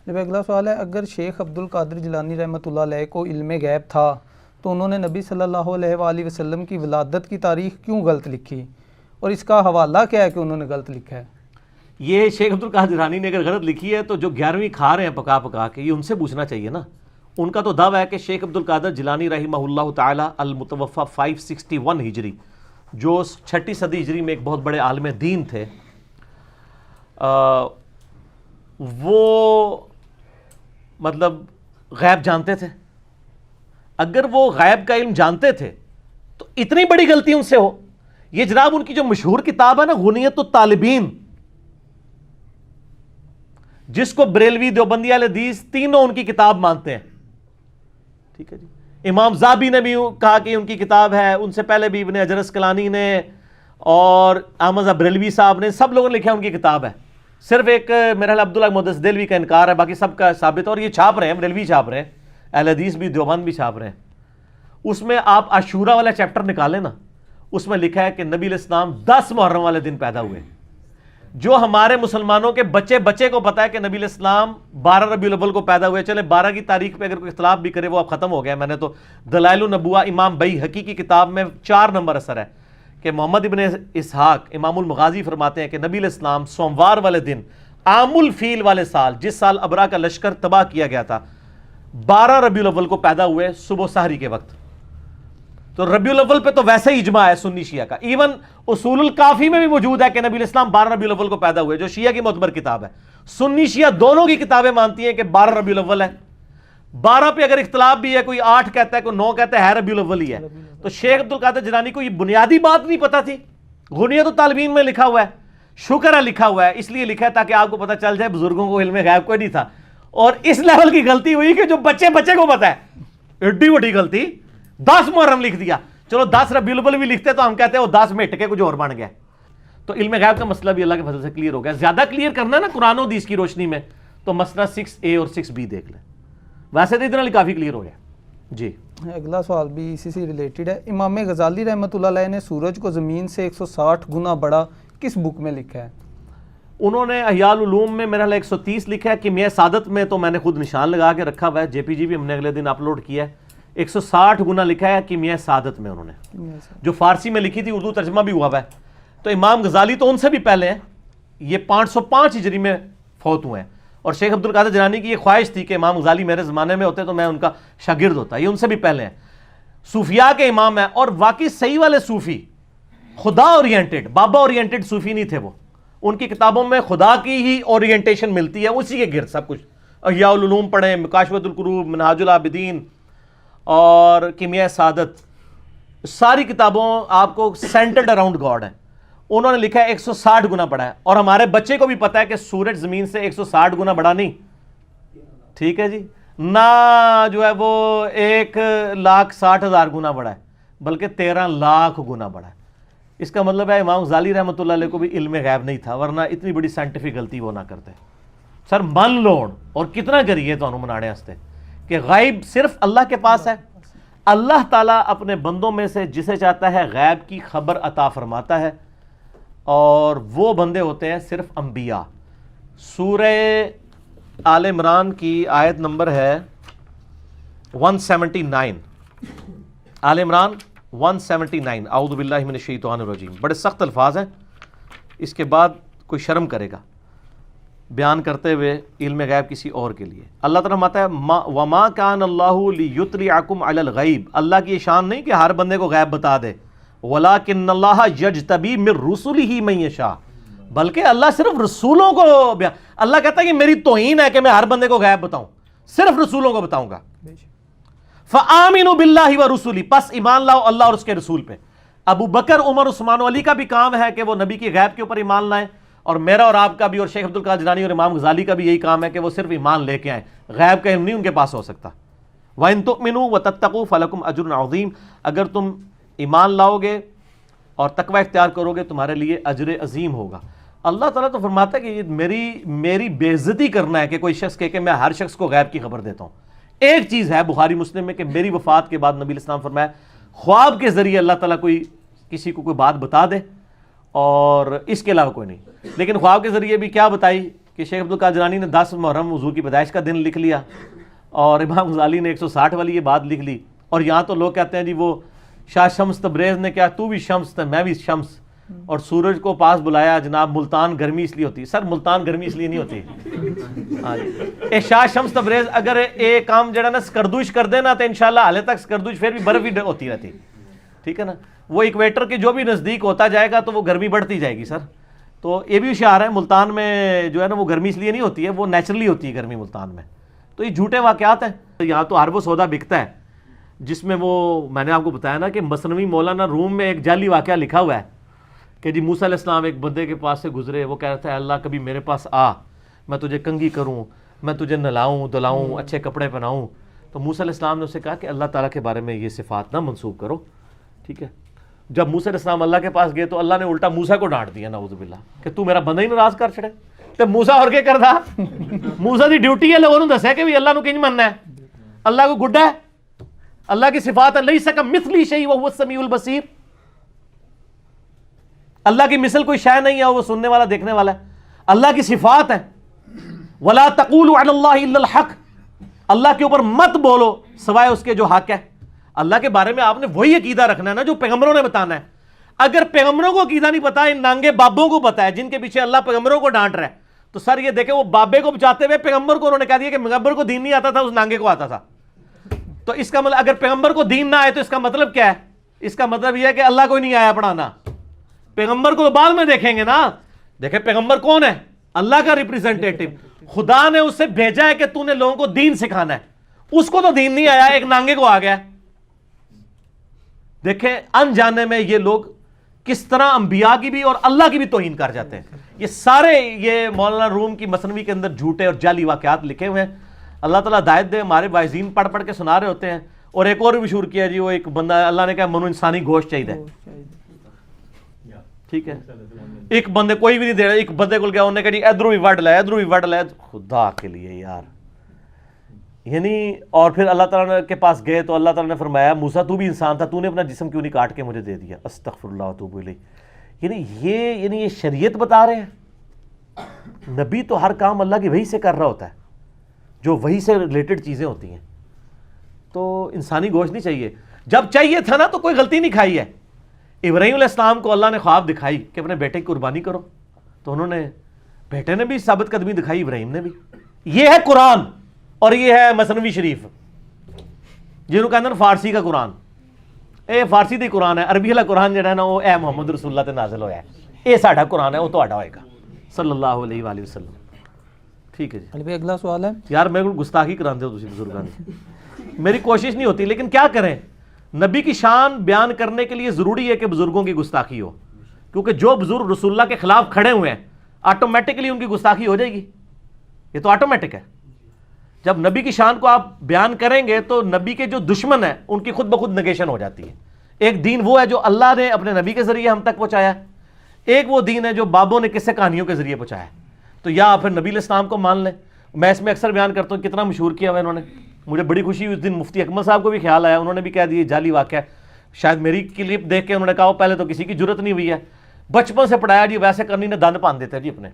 جب اگلا سوال ہے، اگر شیخ عبد القادر جیلانی رحمۃ اللہ علیہ کو علم غیب تھا تو انہوں نے نبی صلی اللہ علیہ وآلہ وسلم کی ولادت کی تاریخ کیوں غلط لکھی، اور اس کا حوالہ کیا ہے کہ انہوں نے غلط لکھا ہے؟ یہ شیخ عبد القادر جیلانی نے اگر غلط لکھی ہے تو جو 11ویں کھا رہے ہیں پکا پکا کے، یہ ان سے پوچھنا چاہیے نا۔ ان کا تو دعویٰ ہے کہ شیخ عبد القادر جیلانی رحمہ اللہ تعالی المتوفی 561 ہجری، جو 6 صدی ہجری میں ایک بہت بڑے عالم دین تھے، وہ مطلب غیب جانتے تھے۔ اگر وہ غیب کا علم جانتے تھے تو اتنی بڑی غلطی ان سے ہو؟ یہ جناب ان کی جو مشہور کتاب ہے نا، غنیت الطالبین، جس کو بریلوی، دیوبندی، اہل حدیث تینوں ان کی کتاب مانتے ہیں، ٹھیک ہے جی۔ امام زابی نے بھی کہا کہ ان کی کتاب ہے، ان سے پہلے بھی ابن حجر اسقلانی نے اور احمد بریلوی صاحب نے، سب لوگوں نے لکھا ہے ان کی کتاب ہے۔ صرف ایک میرا خیال عبداللہ محدث دہلوی کا انکار ہے، باقی سب کا ثابت ہے، اور یہ چھاپ رہے ہیں، بریلوی چھاپ رہے ہیں، اہل حدیث بھی، دیوبند بھی چھاپ رہے ہیں۔ اس میں آپ عاشورہ والا چیپٹر نکالیں نا، اس میں لکھا ہے کہ نبی علیہ السلام 10 محرم والے دن پیدا ہوئے۔ جو ہمارے مسلمانوں کے بچے بچے کو پتا ہے کہ نبی علیہ السلام 12 ربیع الاول کو پیدا ہوئے، چلے 12 کی تاریخ پہ اگر کوئی اختلاف بھی کرے وہ اب ختم ہو گیا۔ میں نے تو دلائل النبوہ امام بیہقی کی کتاب میں 4 نمبر اثر ہے کہ محمد ابن اسحاق امام المغازی فرماتے ہیں کہ نبی علیہ السلام سوموار والے دن عام الفیل والے سال، جس سال ابرا کا لشکر تباہ کیا گیا تھا، 12 ربیع الاول کو پیدا ہوئے صبح سحری کے وقت۔ تو ربیع الاول پہ تو ویسے ہی اجماع ہے سنی شیعہ کا، ایون اصول الکافی میں بھی موجود ہے کہ نبی علیہ السلام 12 ربیع الاول کو پیدا ہوئے، جو شیعہ کی معتبر کتاب ہے۔ سنی شیعہ دونوں کی کتابیں مانتی ہیں کہ 12 ربیع الاول ہے۔ 12 پہ اگر اختلاف بھی ہے، کوئی 8 کہتا ہے، کوئی 9 کہتا ہے ربیع الاول ہی ہے۔ تو شیخ عبد القادر جیلانی کو یہ بنیادی بات نہیں پتا تھی؟ غنیت الطالبین میں لکھا ہوا ہے، شکر ہے لکھا ہوا ہے، اس لیے لکھا ہے تاکہ آپ کو پتہ چل جائے بزرگوں کو علم غیب کوئی نہیں تھا۔ اور اس لیول کی غلطی ہوئی کہ جو بچے بچے کو پتا ہے، ایڈی بڑی غلطی، 10 محرم لکھ دیا۔ چلو 10 ربیع الاول بھی لکھتے تو ہم کہتے ہیں وہ 10 میں ہٹ کے کچھ اور بن گیا۔ تو علم غیب کا مسئلہ بھی اللہ کے فضل سے کلیئر ہو گیا۔ زیادہ کلیئر کرنا ہے نا قرآن و حدیث کی روشنی میں تو مسئلہ 6A اور 6B دیکھ لیں، ویسے تو اتنا کافی کلیئر ہو گیا جی۔ اگلا سوال بھی اسی سے ریلیٹڈ ہے۔ امام غزالی رحمۃ اللہ علیہ نے سورج کو زمین سے 160 گنا بڑا کس بک میں لکھا ہے؟ انہوں نے احیاء العلوم میں میرا 130 لکھا ہے، کیمیاء سعادت میں تو میں نے خود نشان لگا کے رکھا ہوا ہے، JPG بھی ہم نے اگلے دن اپلوڈ کیا ہے۔ 160 گنا لکھا ہے کیمیاء سعادت میں انہوں نے، جو فارسی میں لکھی تھی، اردو ترجمہ بھی ہوا ہے۔ تو امام غزالی تو ان سے بھی پہلے ہیں، یہ 505 ہجری میں فوت ہوئے ہیں، اور شیخ عبد القادر جیلانی کی یہ خواہش تھی کہ امام غزالی میرے زمانے میں ہوتے تو میں ان کا شاگرد ہوتا، یہ ان سے بھی پہلے ہیں۔ صوفیاء کے امام ہیں، اور واقعی صحیح والے صوفی، خدا اورینٹڈ، بابا اورینٹڈ صوفی نہیں تھے وہ۔ ان کی کتابوں میں خدا کی ہی اورینٹیشن ملتی ہے، اسی کے گرد سب کچھ۔ احیاء العلوم پڑھیں، مکاشفۃ القروب، منہاج العابدین اور کیمیاء سعادت، ساری کتابوں آپ کو سینٹرڈ اراؤنڈ گاڈ ہیں۔ انہوں نے لکھا ہے 160 گنا بڑا ہے، اور ہمارے بچے کو بھی پتا ہے کہ سورج زمین سے 160 گنا بڑا نہیں، ٹھیک ہے جی، نہ جو ہے وہ 1,60,000 گنا بڑا ہے، بلکہ 13 لاکھ گنا بڑا ہے۔ اس کا مطلب ہے امام غزالی رحمۃ اللہ علیہ کو بھی علم غیب نہیں تھا، ورنہ اتنی بڑی سائنٹیفک غلطی وہ نہ کرتے۔ سر من لوڑ اور کتنا کریے تو انہوں منانے ہستے کہ غیب صرف اللہ کے پاس ہے۔ اللہ تعالیٰ اپنے بندوں میں سے جسے چاہتا ہے غیب کی خبر عطا فرماتا ہے، اور وہ بندے ہوتے ہیں صرف انبیاء۔ سورہ آل عمران کی آیت نمبر ہے 179، آل عمران 179، اعوذ باللہ من الشیطان الرجیم۔ بڑے سخت الفاظ ہیں، اس کے بعد کوئی شرم کرے گا بیان کرتے ہوئے علم غیب کسی اور کے لیے۔ اللہ تعالیٰ فرماتا ہے وَمَا كَانَ اللَّهُ لِيُطْلِعَكُمْ عَلَى الْغَيْبِ، اللہ کی شان نہیں کہ ہر بندے کو غیب بتا دے، وَلَٰكِنَّ اللَّهَ يَجْتَبِي مِن رُّسُلِهِ مَن يَشَاءُ، بلکہ اللہ صرف رسولوں کو اللہ کہتا ہے کہ میری توہین ہے کہ میں ہر بندے کو غیب بتاؤں، صرف رسولوں کو بتاؤں گا۔ فَآمِنُوا بِاللَّهِ وَرُسُلِهِ، پس ایمان لاؤ اللہ اور اس کے رسول پہ۔ ابو بکر، عمر، عثمان و علی کا بھی کام ہے کہ وہ نبی کی غیب کے اوپر ایمان لائیں، اور میرا اور آپ کا بھی، اور شیخ عبد القادر جیلانی اور امام غزالی کا بھی یہی کام ہے کہ وہ صرف ایمان لے کے آئیں، غیب کا علم نہیں ان کے پاس ہو سکتا۔ وَإِن تُؤْمِنُوا وَتَتَّقُوا فَلَكُمْ أَجْرٌ عَظِيمٌ، اگر تم ایمان لاؤ گے اور تقوی اختیار کرو گے تمہارے لیے اجر عظیم ہوگا۔ اللہ تعالیٰ تو فرماتا ہے کہ یہ میری بے عزتی کرنا ہے کہ کوئی شخص کہے کہ میں ہر شخص کو غیب کی خبر دیتا ہوں۔ ایک چیز ہے بخاری مسلم میں کہ میری وفات کے بعد نبی علیہ السلام فرمایا خواب کے ذریعے اللہ تعالیٰ کسی کو کوئی بات بتا دے، اور اس کے علاوہ کوئی نہیں۔ لیکن خواب کے ذریعے بھی کیا بتائی کہ شیخ عبد القادر جیلانی نے 10 محرم حضور کی پیدائش کا دن لکھ لیا اور امام غزالی نے 160 والی یہ بات لکھ لی، اور یہاں تو لوگ کہتے ہیں جی وہ شاہ شمس تبریز نے کیا تو بھی شمس تھا میں بھی شمس، اور سورج کو پاس بلایا جناب ملتان گرمی اس لیے ہوتی ہے. سر ملتان گرمی اس لیے نہیں ہوتی. ہاں جی اے شاہ شمس تبریز اگر ایک کام جڑا نا سکردوش کر دینا تو انشاءاللہ حالے تک سکردوش پھر بھی برف بھی ہوتی رہتی، ٹھیک ہے نا. وہ ایکویٹر کے جو بھی نزدیک ہوتا جائے گا تو وہ گرمی بڑھتی جائے گی سر. تو یہ بھی اشعار ہے ملتان میں جو ہے نا وہ گرمی اس لیے نہیں ہوتی ہے، وہ نیچرلی ہوتی ہے گرمی ملتان میں. تو یہ جھوٹے واقعات ہیں. یہاں تو ہر وہ سودا بکتا ہے جس میں وہ میں نے آپ کو بتایا نا کہ مثنوی مولانا روم میں ایک جعلی واقعہ لکھا ہوا ہے کہ جی موسیٰ علیہ السلام ایک بندے کے پاس سے گزرے، وہ کہہ رہا تھا اللہ کبھی میرے پاس آ، میں تجھے کنگھی کروں، میں تجھے نہلاؤں دلاؤں اچھے کپڑے پہناؤں. تو موسیٰ علیہ السلام نے اسے کہا کہ اللہ تعالیٰ کے بارے میں یہ صفات نہ منسوب کرو، ٹھیک ہے. جب موسیٰ علیہ السلام اللہ کے پاس گئے تو اللہ نے الٹا موسیٰ کو ڈانٹ دیا نعوذ باللہ کہ تو میرا بندہ ہی ناراض کر چھڑے. تو موسیٰ اور کیا کردا، موسیٰ دی ڈیوٹی ہے لوگوں نے دسیا کہ بھی اللہ نو کنج مننا ہے، اللہ کو گڈا ہے، اللہ کی صفات ہے لیس کمثلہ شیء وہو السمیع البصیر. اللہ کی مثل کوئی شے نہیں ہے، وہ سننے والا دیکھنے والا ہے. اللہ کی صفات ہے ولا تقولوا علی اللہ الا الحق، اللہ کے اوپر مت بولو سوائے اس کے جو حق ہے. اللہ کے بارے میں آپ نے وہی عقیدہ رکھنا ہے نا جو پیغمبروں نے بتانا ہے. اگر پیغمبروں کو عقیدہ نہیں پتا، ان نانگے بابوں کو پتا ہے جن کے پیچھے اللہ پیغمبروں کو ڈانٹ رہا ہے، تو سر یہ دیکھیں وہ بابے کو بچاتے ہوئے پیغمبر کو انہوں نے کہہ دیا کہ پیغمبر کو دین نہیں آتا تھا، اس نانگے کو آتا تھا. تو اس کا مطلب اگر پیغمبر کو دین نہ آئے تو اس کا مطلب کیا ہے؟ اس کا مطلب یہ ہے کہ اللہ کو نہیں آیا پڑھانا. پیغمبر کو بعد میں دیکھیں گے نا. دیکھیں پیغمبر کون ہے؟ اللہ کا ریپریزنٹیٹو. خدا نے اسے بھیجا ہے کہ تو نے لوگوں کو دین سکھانا ہے. اس کو تو دین نہیں آیا، ایک نانگے کو آ گیا. دیکھیں انجانے میں یہ لوگ کس طرح انبیاء کی بھی اور اللہ کی بھی توہین کر جاتے ہیں. یہ سارے یہ مولانا روم کی مثنوی کے اندر جھوٹے اور جعلی واقعات لکھے ہوئے ہیں. اللہ تعالیٰ ہدایت دے. ہمارے واعظین پڑھ پڑھ کے سنا رہے ہوتے ہیں. اور ایک اور بھی مشہور کیا جی، وہ ایک بندہ اللہ نے کہا منو انسانی گوشت چاہیے، ٹھیک ہے. ایک بندے کوئی بھی نہیں دے رہا، ایک بندے کو گیا انہوں نے کہا جی ادھروں بھی وڈ لے، ادھروں بھی وڈ لے. خدا کے لیے یار، یعنی اور پھر اللہ تعالیٰ کے پاس گئے تو اللہ تعالیٰ نے فرمایا موسیٰ تو بھی انسان تھا، تو نے اپنا جسم کیوں نہیں کاٹ کے مجھے دے دیا؟ استغفر اللہ واتوب الیہ. یعنی یہ شریعت بتا رہے ہیں. نبی تو ہر کام اللہ کی وحی سے کر رہا ہوتا ہے، جو وحی سے ریلیٹڈ چیزیں ہوتی ہیں. تو انسانی گوشت نہیں چاہیے. جب چاہیے تھا نا تو کوئی غلطی نہیں کھائی ہے. ابراہیم علیہ السلام کو اللہ نے خواب دکھائی کہ اپنے بیٹے کی قربانی کرو، تو انہوں نے، بیٹے نے بھی ثابت قدمی دکھائی، ابراہیم نے بھی. یہ ہے قرآن اور یہ ہے مثنوی شریف، جنہوں کہتے ہیں فارسی کا قرآن. اے فارسی دی قرآن ہے، عربی والا قرآن جڑا ہے نا وہ اے محمد رسول اللہ تے نازل ہویا ہے. یہ ساڈا قرآن ہے، وہ تہاڈا ہوئے گا صلی اللہ علیہ وآلہ وسلم. ٹھیک ہے جی. علی بھائی اگلا سوال ہے. یار میرے کو گستاخی کراندے ہو تسی بزرگاں دی. میری کوشش نہیں ہوتی لیکن کیا کریں، نبی کی شان بیان کرنے کے لیے ضروری ہے کہ بزرگوں کی گستاخی ہو، کیونکہ جو بزرگ رسول اللہ کے خلاف کھڑے ہوئے ہیں آٹومیٹکلی ان کی گستاخی ہو جائے گی. یہ تو آٹومیٹک ہے. جب نبی کی شان کو آپ بیان کریں گے تو نبی کے جو دشمن ہیں ان کی خود بخود نگیشن ہو جاتی ہے. ایک دین وہ ہے جو اللہ نے اپنے نبی کے ذریعے ہم تک پہنچایا ہے، ایک وہ دین ہے جو بابوں نے قصے کہانیوں کے ذریعے پہنچایا ہے. تو یا پھر نبی علیہ السلام کو مان لیں. میں اس میں اکثر بیان کرتا ہوں کتنا مشہور کیا ہوا انہوں نے. مجھے بڑی خوشی ہوئی اس دن مفتی اکمل صاحب کو بھی خیال آیا، انہوں نے بھی کہہ دیا جعلی واقعہ ہے. شاید میری کلپ دیکھ کے انہوں نے کہا پہلے تو کسی کی جرت نہیں ہوئی ہے. بچپن سے پڑھایا جی ویسے کرنی نے دند پان دیتے جی اپنے.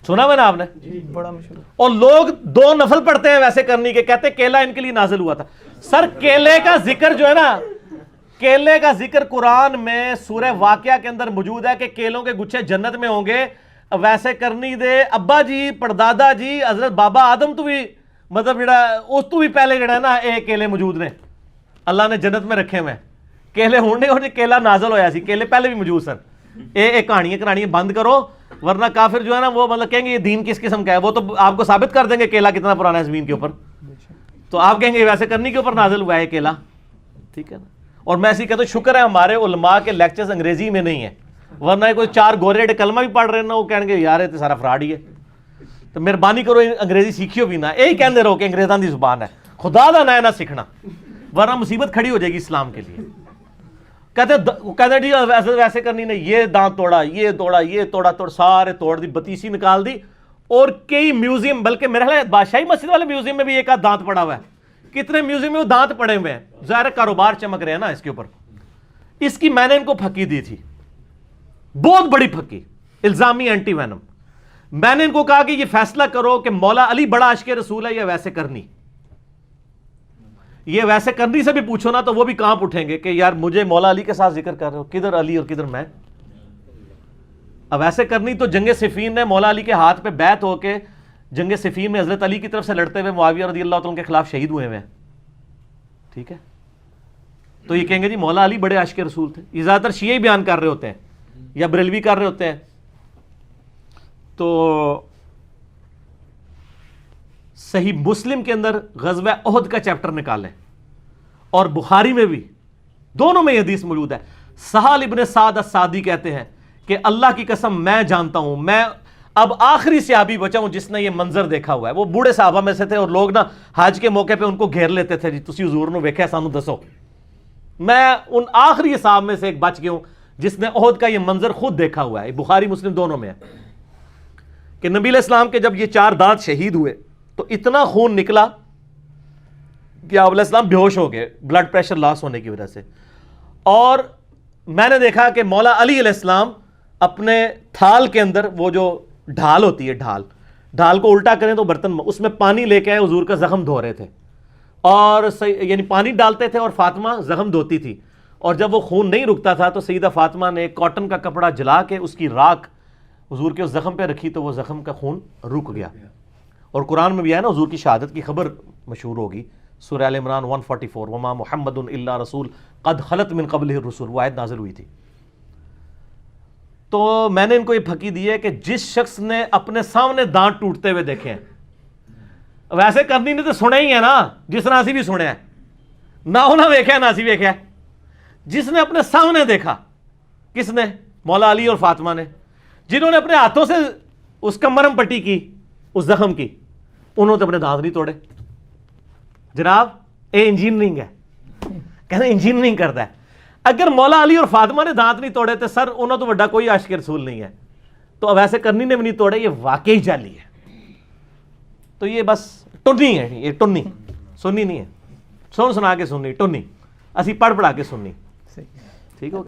سنا میں نا آپ نے؟ بڑا مشہور. اور لوگ 2 نفل پڑھتے ہیں ویسے کرنی کے، کہتے ہیں کیلا ان کے لیے نازل ہوا تھا. سر کیلے کا ذکر جو ہے نا، کیلے کا ذکر قرآن میں سورہ واقعہ کے اندر موجود ہے کہ کیلوں کے گچھے جنت میں ہوں گے. ویسے کرنی دے ابا جی پردادا جی حضرت بابا آدم تو بھی مطلب جڑا اس تو بھی پہلے جڑا ہے نا یہ کیلے موجود نے، اللہ نے جنت میں رکھے ہوئے. کیلے ہونے اور کیلا نازل ہویا سی، کیلے پہلے بھی موجود سر. یہ کہانیاں بند کرو ورنہ کافر جو ہے نا وہ مطلب کہیں گے یہ دین کس قسم کا ہے. وہ تو آپ کو ثابت کر دیں گے کیلا کتنا پرانا ہے زمین کے اوپر. تو آپ کہیں گے ویسے کرنی کے اوپر نازل ہوا ہے کیلا، ٹھیک ہے نا. اور میں ایسی کہتا ہوں شکر ہے ہمارے علماء کے لیکچرز انگریزی میں نہیں ہے، ورنہ کوئی 4 گورے کلمہ بھی پڑھ رہے نا وہ کہیں گے یار یہ تو سارا فراڈ ہی ہے. تو مہربانی کرو انگریزی سیکھیو بھی نہ، یہی کہندے رہو کہ انگریزاں دی زبان ہے، خدا دا نہ سیکھنا ورنہ مصیبت کھڑی ہو جائے گی اسلام کے لیے. کہتے جی ویسے کرنی نے یہ دانت توڑا، یہ توڑا، یہ توڑ سارے توڑ دی، بتیسی نکال دی. اور کئی میوزیم، بلکہ میرا خیال ہے بادشاہی مسجد والے میوزیم میں بھی ایک آدھ دانت پڑا ہوا ہے. کتنے میوزیم میں وہ دانت پڑے ہوئے ہیں، ظاہر کاروبار چمک رہے ہیں نا اس کے اوپر. اس کی میں نے ان کو پھکی دی تھی، بہت بڑی پھکی، الزامی اینٹی وینم. میں نے ان کو کہا کہ یہ فیصلہ کرو کہ مولا علی بڑا عاشق رسول ہے یا ویسے کرنی. یہ ویسے کرنی سے بھی پوچھو نا تو وہ بھی کانپ اٹھیں گے کہ یار مجھے مولا علی کے ساتھ ذکر کر رہے ہو, کدھر علی اور کدھر میں. اب ایسے کرنی تو جنگ صفین میں مولا علی کے ہاتھ پہ بیعت ہو کے جنگ صفین میں حضرت علی کی طرف سے لڑتے ہوئے معاویہ رضی اللہ تعالیٰ کے خلاف شہید ہوئے ہیں. ٹھیک ہے, تو یہ کہیں گے جی مولا علی بڑے عاشق رسول تھے. یہ زیادہ تر شیعہ بیان کر رہے ہوتے ہیں یا بریلوی کر رہے ہوتے ہیں. تو صحیح مسلم کے اندر غزوہ احد کا چیپٹر نکالیں اور بخاری میں بھی, دونوں میں یہ حدیث موجود ہے. سہل ابن سعد السعدی کہتے ہیں کہ اللہ کی قسم میں جانتا ہوں, میں اب آخری صحابی بچا ہوں جس نے یہ منظر دیکھا ہوا ہے. وہ بوڑھے صحابہ میں سے تھے اور لوگ نا حج کے موقع پہ ان کو گھیر لیتے تھے, جی تسی حضور نے ویکھیا سانو دسو. میں ان آخری صحابہ میں سے ایک بچ گیا ہوں جس نے احد کا یہ منظر خود دیکھا ہوا ہے. بخاری مسلم دونوں میں ہے کہ نبی علیہ السلام کے جب یہ 4 دانت شہید ہوئے تو اتنا خون نکلا کہ آپ علیہ السلام بے ہوش ہو گئے بلڈ پریشر لاس ہونے کی وجہ سے. اور میں نے دیکھا کہ مولا علی علیہ السلام اپنے تھال کے اندر وہ جو ڈھال ہوتی ہے, ڈھال کو الٹا کریں تو برتن میں اس میں پانی لے کے آئے, حضور کا زخم دھو رہے تھے اور یعنی پانی ڈالتے تھے اور فاطمہ زخم دھوتی تھی. اور جب وہ خون نہیں رکتا تھا تو سیدہ فاطمہ نے کاٹن کا کپڑا جلا کے اس کی راکھ حضور کے اس زخم پہ رکھی تو وہ زخم کا خون رک گیا. اور قرآن میں بھی ہے نا حضور کی شہادت کی خبر مشہور ہوگی, سورہ ال عمران 144 وما محمد الا رسول قد خلت من قبلہ الرسل, وہ آیت نازل ہوئی تھی. تو میں نے ان کو یہ پھکی دی ہے کہ جس شخص نے اپنے سامنے دانت ٹوٹتے ہوئے دیکھے ہیں, ویسے کرنی نے تو سنے ہی ہے نا, جس نے اسی بھی سنے ہیں, نہ انہیں ویکھا ہے نہ اسی ویکھا ہے. جس نے اپنے سامنے دیکھا, کس نے؟ مولا علی اور فاطمہ نے, جنہوں نے اپنے ہاتھوں سے اس کا مرم پٹی کی اس زخم کی, انہوں نے اپنے دانت نہیں توڑے. جناب اے انجینئرنگ ہے, کہنا انجینئرنگ کرتا ہے. اگر مولا علی اور فاطمہ نے دانت نہیں توڑے تو سر انہوں تو بڑا کوئی عاشق رسول نہیں ہے. تو اب ایسے کرنی نے بھی نہیں توڑے, یہ واقعی جعلی ہے. تو یہ بس ٹنی ہے, یہ ٹنی سنی نہیں ہے, سنا کے سننی, ٹنی اسی پڑھ پڑھا کے سننی. ٹھیک ہو.